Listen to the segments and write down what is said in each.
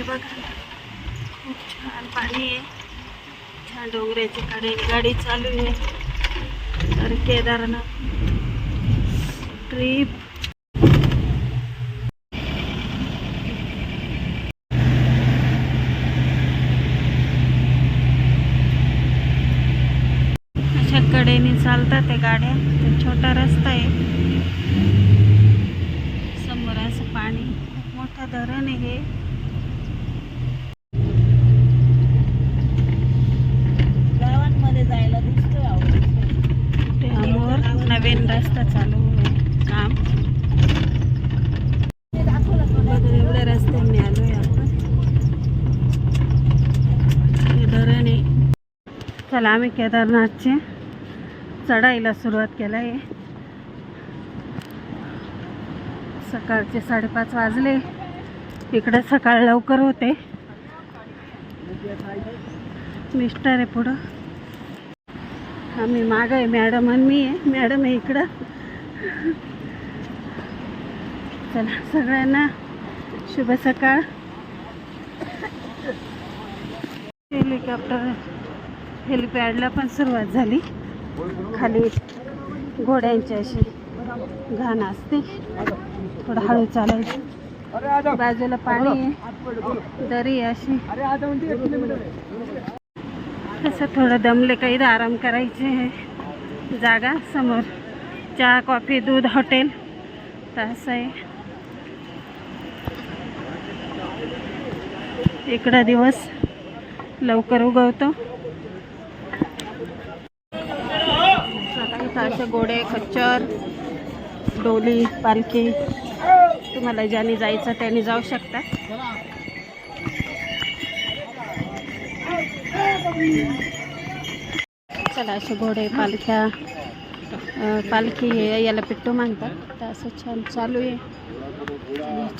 बघा, खूप छान पाणी आहे. छान डोंगराच्या कडेने गाडी चालू आहे. तर केदारनाथ ट्रिप. अशा कडेने चालतात त्या गाड्या. तो छोटा रस्ता आहे. समोर असं पाणी, खूप मोठं धरण आहे हे. गावांमध्ये जायला दिसतोय. त्यामुळे नवीन रस्ता चालू आहे काम. एवढ्या रस्त्याने आलोय आपण. हे धरण आहे. चला, आम्ही केदारनाथची चढाईला सुरुवात केला आहे. सकाळचे 5:30 वाजले. इकडे सकाळ लवकर होते. मिस्टर आहे पुढं, आम्ही मागं आहे. मॅडम आणि मी आहे. मॅडम आहे इकडं. चला, सगळ्यांना शुभ सकाळ. हेलिपॅडला पण सुरुवात झाली. खाली घोड्यांची अशी घाण असते. थोडं हळू चालायचं. बाजूला पाणी आहे, दरी अशी. असं थोडं दमले काही आराम करायचे आहे. जागा समोर चहा, कॉफी, दूध, हॉटेल. तर असं आहे. इकडं दिवस लवकर उगवतो. असे घोडे, खच्चर, डोली, पालखी. तुम्हाला ज्याने जायचं त्याने जाऊ शकता. चला, असे घोडे, पालख्या. पालखी आहे, याला पिट्टू म्हणतात. तर असं छान चालू आहे.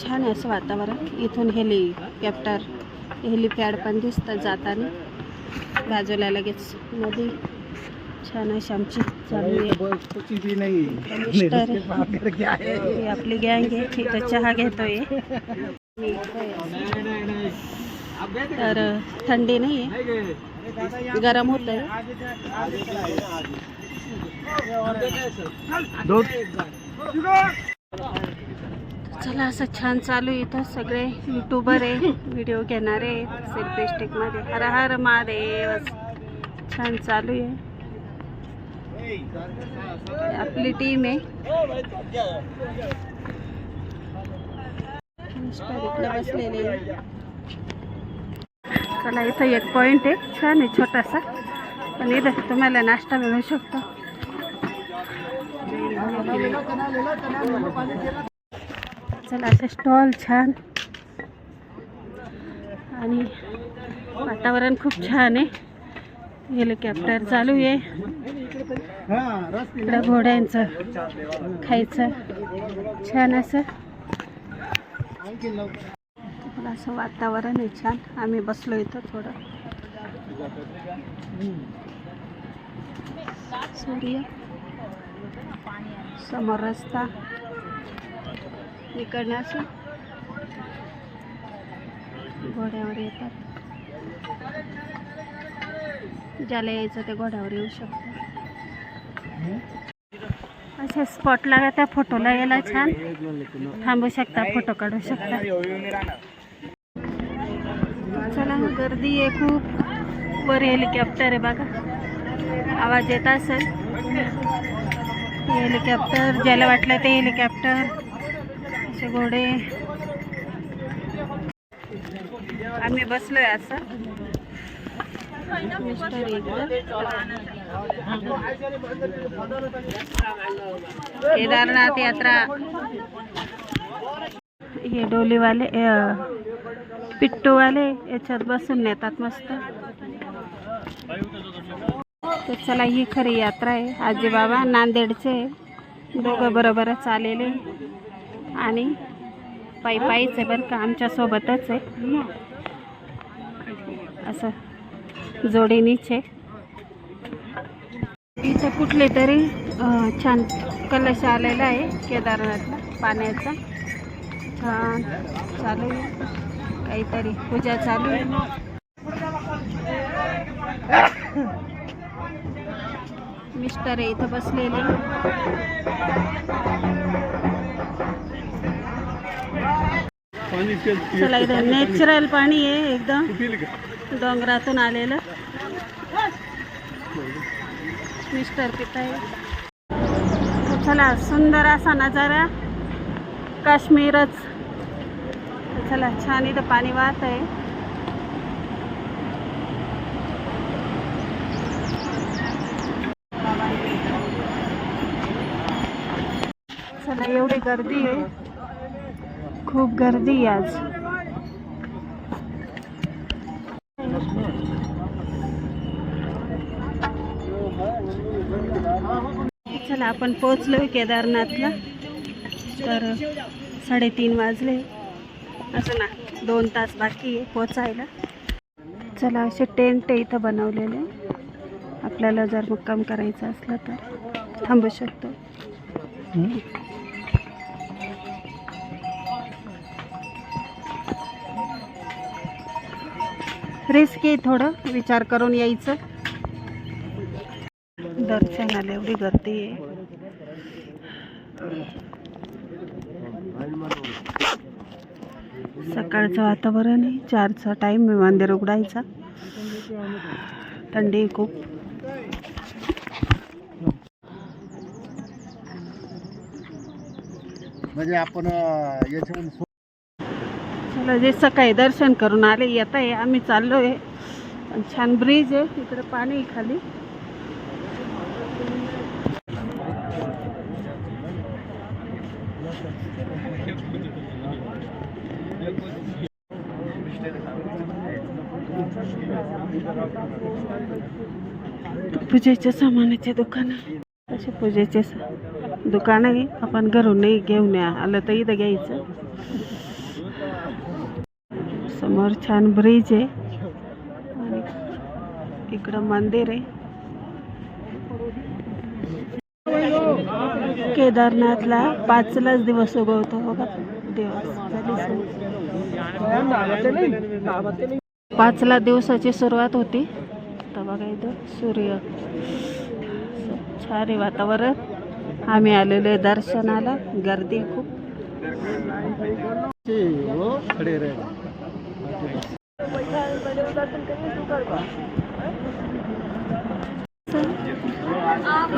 छान आहे असं वातावरण. इथून हेलिपॅड पण दिसतं जाताना. बाजूला लगेच नदी. छान अशी आमची चालू आहे. ही आपली गँग आहे. इथं चहा घेतोय. तर थंडी नाही आहे, गरम होत आहे. चला, असं छान चालू आहे. इथं सगळे यूट्यूबर आहे, व्हिडिओ घेणारे सेल्फी स्टिकमध्ये. हर हर महादेव. छान चालू आहे. आपली टीम आहे. इकडे बसलेले. चला, इथं एक पॉइंट आहे, छान आहे छोटासा. पण इथं तुम्हाला नाश्ता मिळू शकतो. चला, असे स्टॉल छान. आणि वातावरण खूप छान आहे. हेलिकॉप्टर चालू आहे. इकडं घोड्यांचं खायचं छान असं. असं वातावरण आहे छान. आम्ही बसलो इथं थोडं. सूर्य समोर, रस्ता इकडनं असं घोड्यावर येतात. ज्याला यायचं ते घोड्यावर येऊ शकतो. असे स्पॉटला त्या फोटोला यायला छान. थांबू शकता, फोटो काढू शकता. चला, गर्दी आहे खूप. वर हेलिकॉप्टर आहे बघा, आवाज येत असेल. हेलिकॉप्टर, ज्याला वाटलं ते हेलिकॉप्टर. असे घोडे. आम्ही बसलोय असं. मिस्टर केदारनाथ यात्रा. हे डोलीवाले, पिट्टूवाले याच्यात बसून नेतात मस्त. तर चला, ही खरी यात्रा आहे. आजी बाबा नांदेडचे दोघं बरोबरच आलेले. आणि पायीच आहे बरं का, आमच्यासोबतच आहे. असं जोडीनीच आहे. इथं कुठले तरी छान कलश आलेला आहे केदारनाथला पाण्याचा. छान चालू आहे. काहीतरी पूजा चालू आहे. मिस्टर आहे इथं बसलेले. चला इथं नॅचरल पाणी आहे एकदम डोंगरातून आलेलं. मिस्टर पित आहे. चला सुंदर असा नजारा काश्मीरच. चला छान इथं पाणी वाहत आहे. चला एवढी गर्दी आहे. खूप गर्दी आहे आज. चला आपण पोहोचलोय केदारनाथला. तर 3:30 वाजले. असं ना 2 तास बाकी आहे पोचायला. चला असे टेंट इथं बनवलेले. आपल्याला जर मुक्काम करायचं असलं तर थांबू शकतो. रिस्की थोडं विचार करून यायचं. दर्शनाला एवढी गर्दी आहे. सकाळचं वातावरण आहे. 4चा टाइम आहे मंदिर उघडायचा. थंडी आहे खूप. म्हणजे आपण याच्यावरून चला जे सकाळी दर्शन करून आले येत आहे. आम्ही चाललोय. छान ब्रिज आहे इकडे. पाणी आहे खाली. पूजेचे सामानाचे दुकान. असे पूजेचे दुकान आहे. आपण घरून नाही घेऊन आलं तर इथं घ्यायचं. समोर छान ब्रिज आहे आणि इकडं मंदिर आहे. केदारनाथला 5लाच दिवस उगवतो बघा. दिवस 5ला दिवसाची सुरुवात होती. तर बघा इथं सूर्य. छान आहे वातावरण. आम्ही आलेलो आहे दर्शनाला. गर्दी खूप. खडे रे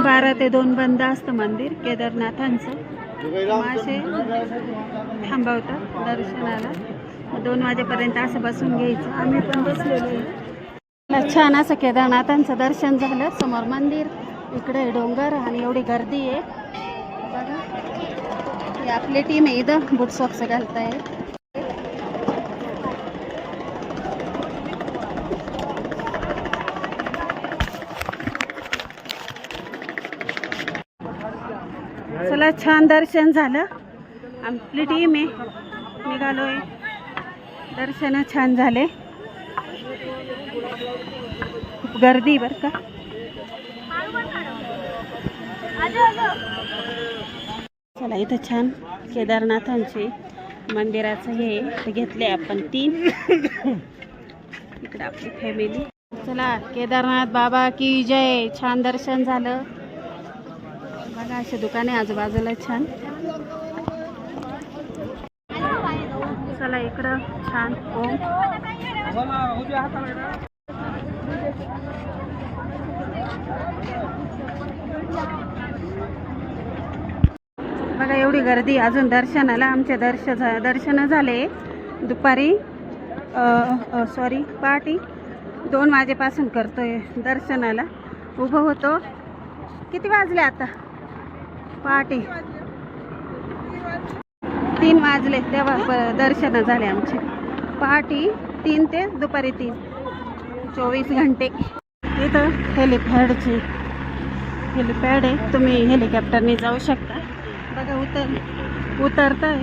12 ते 2 बंद असतं मंदिर केदारनाथांचं. मासे थांबवतात दर्शनाला. 2 वाजेपर्यंत असं बसून घ्यायचं. आम्ही पण बसलेलो आहे. छान असं केदारनाथांचं दर्शन झालं. समोर मंदिर, इकडे डोंगर आणि एवढी गर्दी आहे बघा. ही आपली टीम आहे इथं. बूट सॉक्स घालताय. चला छान दर्शन झालं. आपली टीम आहे. निघालोय. दर्शन छान झाले. खूप गर्दी बरं का. चला इथं छान केदारनाथांचे मंदिराचं हे घेतले आपण 3. इकडे आपली फॅमिली. चला केदारनाथ बाबा की जय. छान दर्शन झालं बघा. असे दुकाने आजूबाजूला छान. चला इकडं छान ओम. बघा एवढी गर्दी अजून दर्शनाला. आमचे दर्शन झाले दुपारी पहाटे 2 वाजेपासून करतोय दर्शनाला. उभं होतो. किती वाजले आता? पहाटे 3 वाजले तेव्हा दर्शन झाले आमचे. पहाटे 3 ते दुपारी 3. 24 घंटे. इथं हेलिपॅड आहे. तुम्ही हेलिकॉप्टरने जाऊ शकता बघा. उतरताय